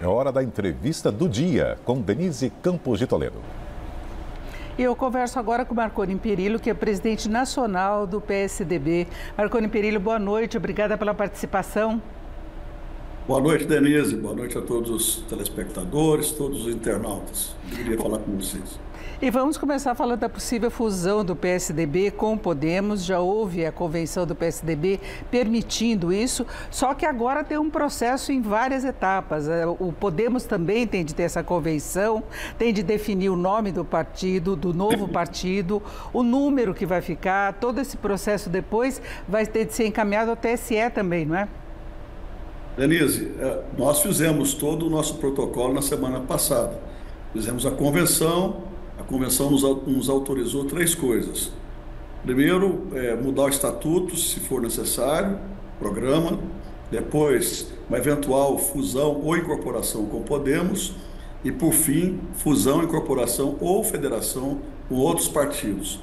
É hora da entrevista do dia com Denise Campos de Toledo. E eu converso agora com Marconi Perillo, que é presidente nacional do PSDB. Marconi Perillo, boa noite, obrigada pela participação. Boa noite, Denise. Boa noite a todos os telespectadores, todos os internautas. Eu queria falar com vocês. E vamos começar falando da possível fusão do PSDB com o Podemos. Já houve a convenção do PSDB permitindo isso, só que agora tem um processo em várias etapas. O Podemos também tem de ter essa convenção, tem de definir o nome do partido, do novo partido, o número que vai ficar, todo esse processo depois vai ter de ser encaminhado ao TSE também, não é? Denise, nós fizemos todo o nosso protocolo na semana passada. Fizemos a convenção nos autorizou 3 coisas. Primeiro, mudar o estatuto, se for necessário, programa. Depois, uma eventual fusão ou incorporação com Podemos. E, por fim, fusão, incorporação ou federação com outros partidos.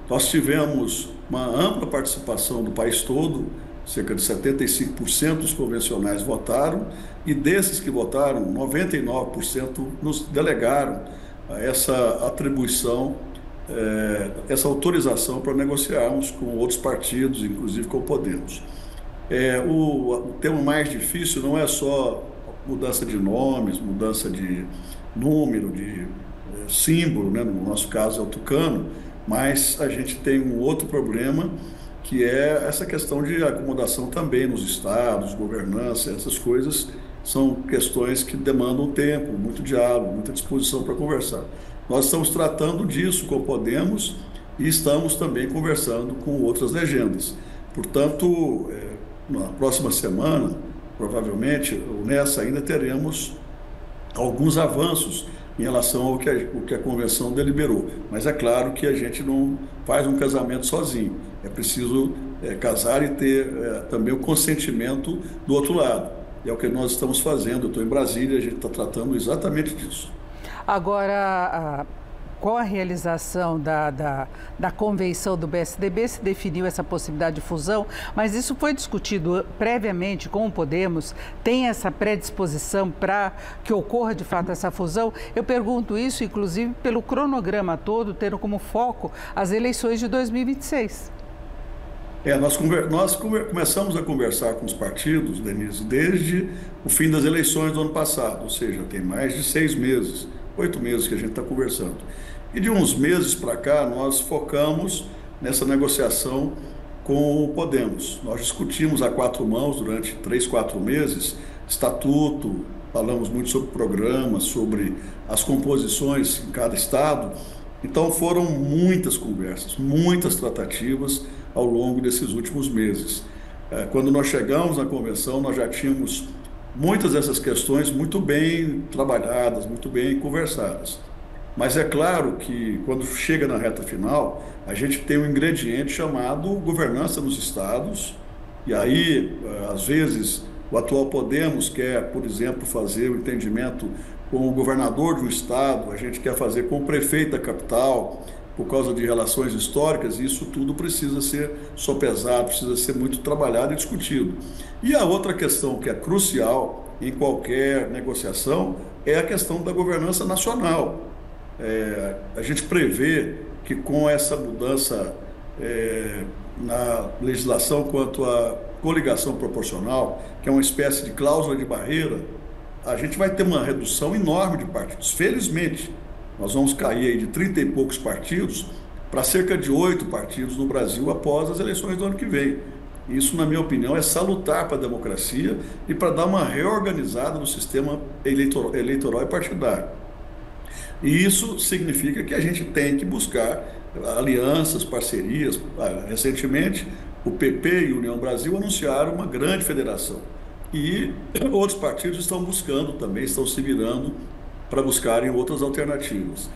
Nós tivemos uma ampla participação do país todo, cerca de 75% dos convencionais votaram, e desses que votaram, 99% nos delegaram essa atribuição, essa autorização para negociarmos com outros partidos, inclusive com o Podemos. O tema mais difícil não é só mudança de nomes, mudança de número, de símbolo, né? No nosso caso é o tucano, mas a gente tem um outro problema, que é essa questão de acomodação também nos estados, governança, essas coisas são questões que demandam tempo, muito diálogo, muita disposição para conversar. Nós estamos tratando disso com o Podemos e estamos também conversando com outras legendas. Portanto, na próxima semana, provavelmente, ou nessa ainda teremos alguns avanços em relação ao que a convenção deliberou. Mas é claro que a gente não faz um casamento sozinho. É preciso casar e ter também o consentimento do outro lado. E é o que nós estamos fazendo. Eu estou em Brasília e a gente está tratando exatamente disso. Agora, com a realização da convenção do PSDB, se definiu essa possibilidade de fusão, mas isso foi discutido previamente com o Podemos? Tem essa predisposição para que ocorra de fato essa fusão? Eu pergunto isso, inclusive, pelo cronograma todo, tendo como foco as eleições de 2026. Nós começamos a conversar com os partidos, Denise, desde o fim das eleições do ano passado, ou seja, tem mais de 6 meses, 8 meses que a gente está conversando. E de uns meses para cá, nós focamos nessa negociação com o Podemos. Nós discutimos a 4 mãos durante 3, 4 meses, estatuto, falamos muito sobre programas, sobre as composições em cada estado. Então foram muitas conversas, muitas tratativas ao longo desses últimos meses. Quando nós chegamos na convenção, nós já tínhamos muitas dessas questões muito bem trabalhadas, muito bem conversadas. Mas é claro que quando chega na reta final, a gente tem um ingrediente chamado governança nos estados, e aí, às vezes, o atual Podemos quer, por exemplo, fazer o entendimento com o governador de um estado, a gente quer fazer com o prefeito da capital, por causa de relações históricas, e isso tudo precisa ser sopesado, precisa ser muito trabalhado e discutido. E a outra questão que é crucial em qualquer negociação é a questão da governança nacional. A gente prevê que com essa mudança na legislação quanto à coligação proporcional, que é uma espécie de cláusula de barreira, a gente vai ter uma redução enorme de partidos. Felizmente, nós vamos cair aí de 30 e poucos partidos para cerca de 8 partidos no Brasil após as eleições do ano que vem. Isso, na minha opinião, é salutar para a democracia e para dar uma reorganizada no sistema eleitoral e partidário. E isso significa que a gente tem que buscar alianças, parcerias. Recentemente, o PP e a União Brasil anunciaram uma grande federação. E outros partidos estão buscando também, estão se virando para buscarem outras alternativas.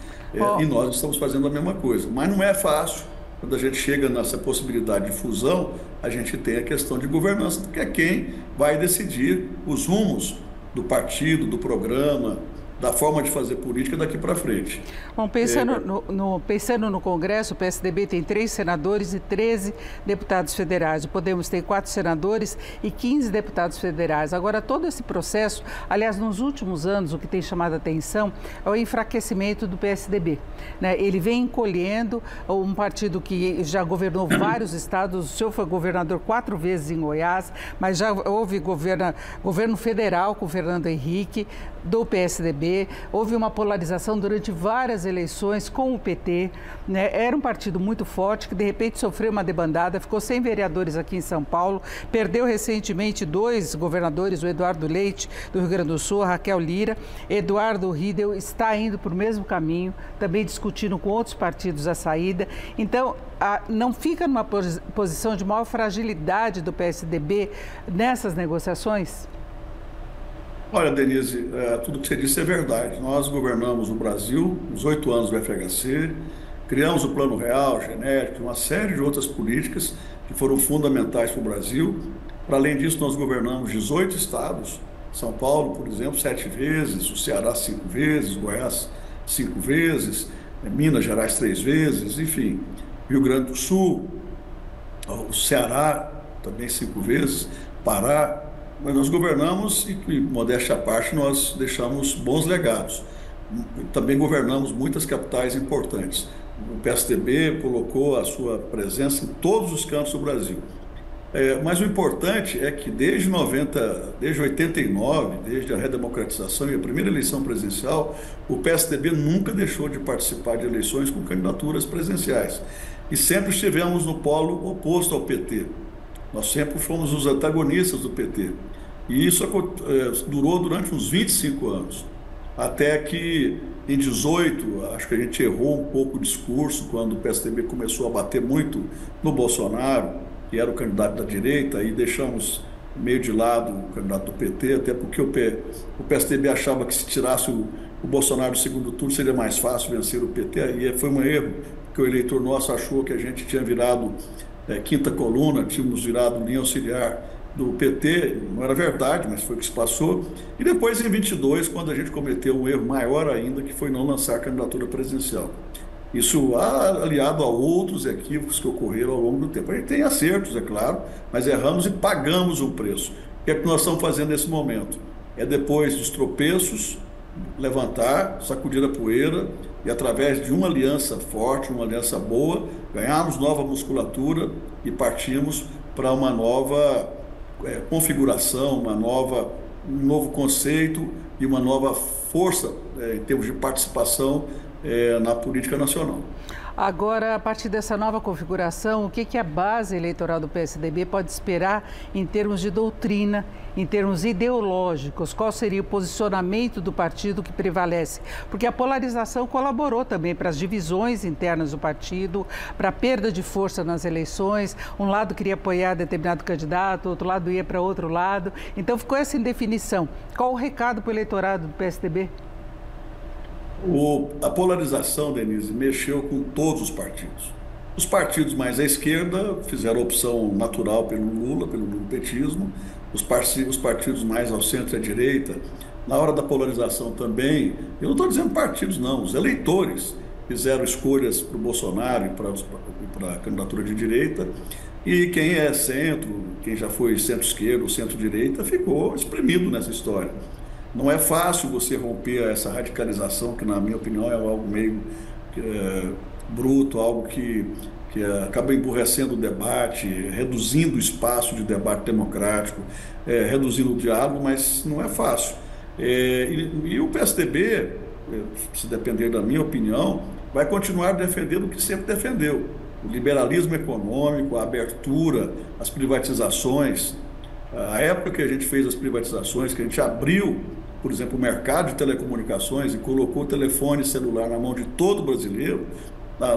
E nós estamos fazendo a mesma coisa. Mas não é fácil. Quando a gente chega nessa possibilidade de fusão, a gente tem a questão de governança, que é quem vai decidir os rumos do partido, do programa, da forma de fazer política daqui para frente. Bom, pensando no Congresso, o PSDB tem 3 senadores e 13 deputados federais. O Podemos tem 4 senadores e 15 deputados federais. Agora, todo esse processo, aliás, nos últimos anos, o que tem chamado a atenção é o enfraquecimento do PSDB, né? Ele vem encolhendo, um partido que já governou vários estados. O senhor foi governador 4 vezes em Goiás, mas já houve governo federal com Fernando Henrique, do PSDB, houve uma polarização durante várias eleições com o PT, né? Era um partido muito forte que de repente sofreu uma debandada, ficou sem vereadores aqui em São Paulo, perdeu recentemente 2 governadores, o Eduardo Leite do Rio Grande do Sul, a Raquel Lira. Eduardo Riedel está indo por o mesmo caminho, também discutindo com outros partidos a saída. Então, não fica numa posição de maior fragilidade do PSDB nessas negociações? Olha, Denise, tudo que você disse é verdade. Nós governamos o Brasil, os 8 anos do FHC, criamos o Plano Real, genético, uma série de outras políticas que foram fundamentais para o Brasil. Para além disso, nós governamos 18 estados. São Paulo, por exemplo, 7 vezes, o Ceará 5 vezes, Goiás 5 vezes, Minas Gerais 3 vezes, enfim, Rio Grande do Sul, o Ceará também 5 vezes, Pará. Mas nós governamos e, modéstia à parte, nós deixamos bons legados. Também governamos muitas capitais importantes. O PSDB colocou a sua presença em todos os cantos do Brasil. Mas o importante é que desde 89, desde a redemocratização e a primeira eleição presidencial, o PSDB nunca deixou de participar de eleições com candidaturas presidenciais. E sempre estivemos no polo oposto ao PT. Nós sempre fomos os antagonistas do PT. E isso durou durante uns 25 anos. Até que, em 18, acho que a gente errou um pouco o discurso, quando o PSDB começou a bater muito no Bolsonaro, que era o candidato da direita, e deixamos meio de lado o candidato do PT, até porque o PSDB achava que se tirasse o Bolsonaro do segundo turno seria mais fácil vencer o PT. Aí foi um erro, porque o eleitor nosso achou que a gente tinha virado quinta coluna, tínhamos virado linha auxiliar do PT. Não era verdade, mas foi o que se passou. E depois, em 22, quando a gente cometeu um erro maior ainda, que foi não lançar a candidatura presidencial. Isso aliado a outros equívocos que ocorreram ao longo do tempo. A gente tem acertos, é claro, mas erramos e pagamos um preço. O que é que nós estamos fazendo nesse momento? É, depois dos tropeços, levantar, sacudir a poeira e, através de uma aliança forte, uma aliança boa, ganharmos nova musculatura e partimos para uma nova configuração, um novo conceito e uma nova força em termos de participação na política nacional. Agora, a partir dessa nova configuração, o que a base eleitoral do PSDB pode esperar em termos de doutrina, em termos ideológicos? Qual seria o posicionamento do partido que prevalece? Porque a polarização colaborou também para as divisões internas do partido, para a perda de força nas eleições. Um lado queria apoiar determinado candidato, outro lado ia para outro lado. Então, ficou essa indefinição. Qual o recado para o eleitorado do PSDB? A polarização, Denise, mexeu com todos os partidos. Os partidos mais à esquerda fizeram a opção natural pelo Lula, pelo lulopetismo. Os partidos mais ao centro e à direita, na hora da polarização também, eu não estou dizendo partidos não, os eleitores fizeram escolhas para o Bolsonaro e para a candidatura de direita, e quem é centro, quem já foi centro-esquerda ou centro-direita, ficou espremido nessa história. Não é fácil você romper essa radicalização, que na minha opinião é algo meio bruto, algo que acaba emburrecendo o debate, reduzindo o espaço de debate democrático, reduzindo o diálogo, mas não é fácil. E o PSDB, se depender da minha opinião, vai continuar defendendo o que sempre defendeu: o liberalismo econômico, a abertura, as privatizações. A época que a gente fez as privatizações, que a gente abriu, por exemplo, o mercado de telecomunicações e colocou o telefone celular na mão de todo brasileiro,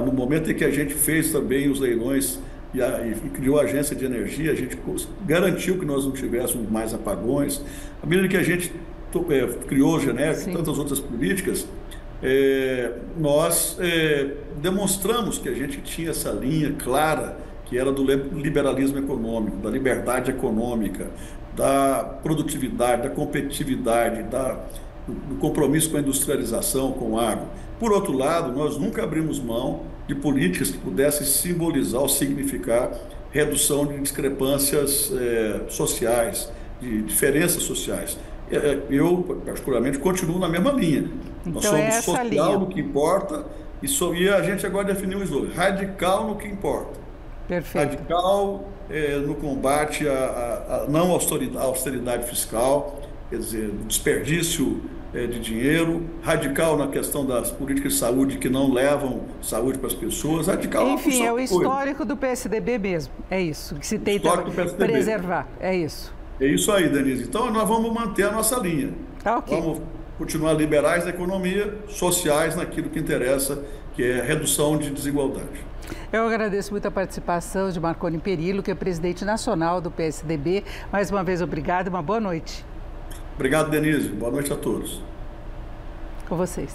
no momento em que a gente fez também os leilões e criou a agência de energia, a gente garantiu que nós não tivéssemos mais apagões. À medida que a gente criou o genético e tantas outras políticas, nós demonstramos que a gente tinha essa linha clara, que era do liberalismo econômico, da liberdade econômica, da produtividade, da competitividade, do compromisso com a industrialização, com o agro. Por outro lado, nós nunca abrimos mão de políticas que pudessem simbolizar ou significar redução de discrepâncias sociais, de diferenças sociais. Eu, particularmente, continuo na mesma linha. Então, nós somos social no que importa e a gente agora definiu um slogan, radical no que importa. Perfeito. Radical no combate à não austeridade fiscal, quer dizer, desperdício de dinheiro, radical na questão das políticas de saúde que não levam saúde para as pessoas, radical. Enfim, é o histórico do PSDB mesmo, é isso, que se tenta preservar, é isso. É isso aí, Denise. Então, nós vamos manter a nossa linha. Okay. Vamos continuar liberais na economia, sociais naquilo que interessa, que é a redução de desigualdade. Eu agradeço muito a participação de Marconi Perillo, que é presidente nacional do PSDB. Mais uma vez, obrigado e uma boa noite. Obrigado, Denise. Boa noite a todos. Com vocês.